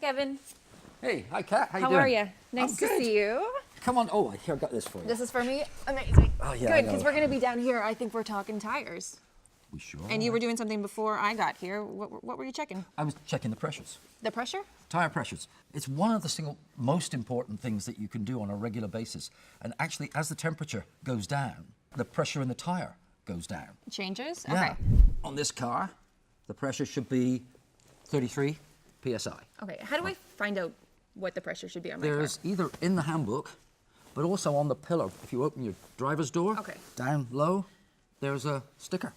Kevin. Hey, hi Kat, how you How doing? are you? Nice to see you. Come on, oh, here, I got this for you. This is for me? Amazing. Oh, yeah, I Good, know. because we're going to be down here. I think we're talking tires. We sure And you are. were doing something before I got here. What were you checking? I was checking the pressures, The pressure? tire pressures. It's one of the single most important things that you can do on a regular basis. And actually, as the temperature goes down, the pressure in the tire goes down. Changes? Yeah. Okay. On this car, the pressure should be 33 psi. Okay, how do I find out what the pressure should be on my There's car? either in the handbook, but also on the pillar. If you open your driver's door, Okay. down low, there's a sticker.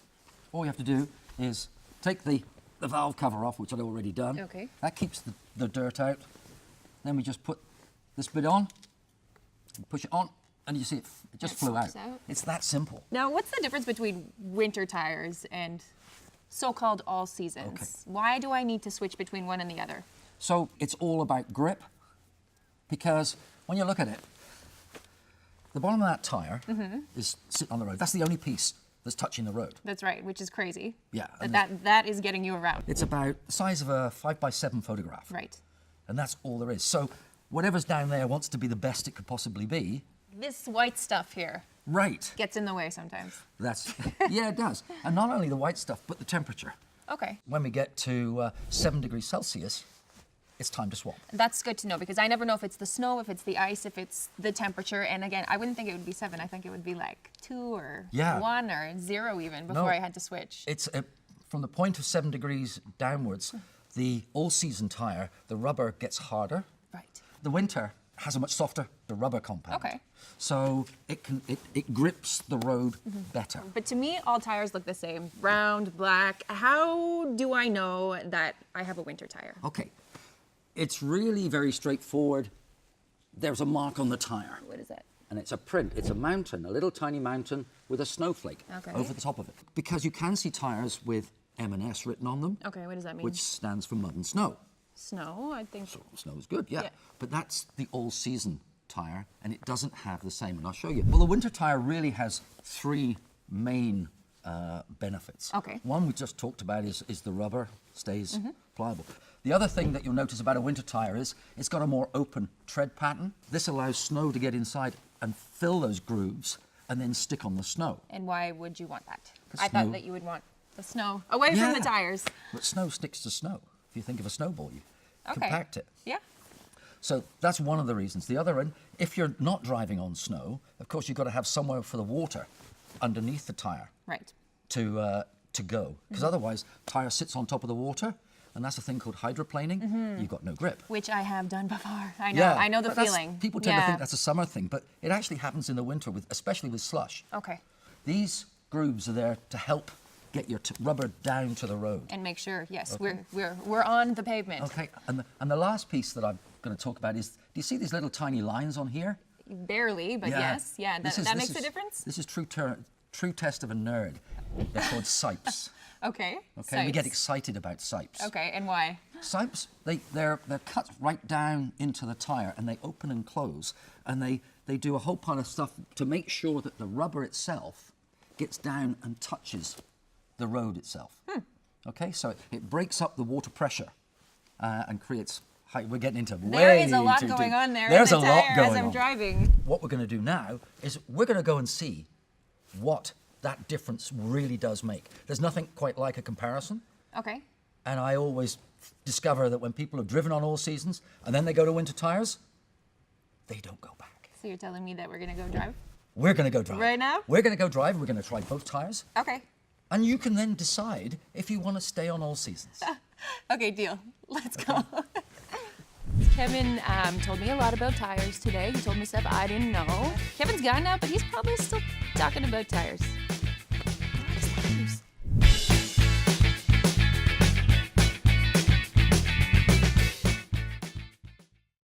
All you have to do is take the valve cover off, which I'd already done. Okay. That keeps the dirt out. Then we just put this bit on, push it on, and you see it just It flew out. slips out. It's that simple. Now, what's the difference between winter tires and so-called all seasons? Okay. Why do I need to switch between one and the other? So it's all about grip, because when you look at it, the bottom of that tire is sitting on the road. That's the only piece that's touching the road. That's right, which is crazy. Yeah, But and that is getting you around. It's about the size of a 5x7 photograph. Right. And that's all there is. So whatever's down there wants to be the best it could possibly be. This white stuff here Right. gets in the way sometimes. That's, yeah, it does. And not only the white stuff, but the temperature. Okay. When we get to 7 degrees Celsius, it's time to swap. That's good to know because I never know if it's the snow, if it's the ice, if it's the temperature. And again, I wouldn't think it would be 7. I think it would be like 2 or Yeah. 1 or 0 even before I had to switch. It's from the point of 7 degrees downwards, the all-season tire, the rubber gets harder. Right. The winter has a much softer rubber compound. Okay. So it grips the road better. But to me, all tires look the same. Round, black. How do I know that I have a winter tire? Okay. It's really very straightforward. There's a mark on the tire. What is that? And it's a print. It's a mountain, a little tiny mountain with a snowflake Okay. over the top of it. Because you can see tires with M&S written on them, Okay, what does that mean? which stands for mud and snow. Snow, I think. So snow is good, yeah. Yeah. But that's the all-season tire, and it doesn't have the same, and I'll show you. Well, the winter tire really has 3 main benefits. Okay. One we just talked about is the rubber stays pliable. The other thing that you'll notice about a winter tire is it's got a more open tread pattern. This allows snow to get inside and fill those grooves and then stick on the snow. And why would you want that? 'Cause I snow- thought that you would want the snow away from Yeah. the tires. But snow sticks to snow. If you think of a snowball, you Okay. compact it. Yeah. So that's one of the reasons. The other, if you're not driving on snow, of course you've got to have somewhere for the water underneath the tire Right. to go. Because otherwise, tire sits on top of the water, and that's a thing called hydroplaning. You've got no grip. Which I have done before. I know. I know the but that's- feeling. People tend to Yeah. think that's a summer thing, but it actually happens in the winter, especially with slush. Okay. These grooves are there to help get your rubber down to the road. And make sure, yes, Okay. we're on the pavement. Okay, and the last piece that I'm going to talk about is, do you see these little tiny lines on here? Barely, but yes, yeah, that makes a difference. This is true test of a nerd. They're called sipes. Okay. Okay, we get Sipes. excited about sipes. Okay, and why? Sipes, they're cut right down into the tire, and they open and close, and they do a whole pile of stuff to make sure that the rubber itself gets down and touches the road itself. Okay, so it breaks up the water pressure and creates. We're getting into There is a lot too going deep. on there. There's in a the lot tire going as I'm on. driving. What we're going to do now is we're going to go and see what that difference really does make. There's nothing quite like a comparison, Okay. and I always discover that when people have driven on all seasons and then they go to winter tires, they don't go back. So you're telling me that we're gonna go drive? We're going to go drive. Right now? We're going to go drive. We're going to try both tires, Okay. and you can then decide if you want to stay on all seasons. Okay, deal. Let's go. Kevin told me a lot about tires today. He told me stuff I didn't know. Kevin's gone now, but he's probably still talking about tires. Just let him loose.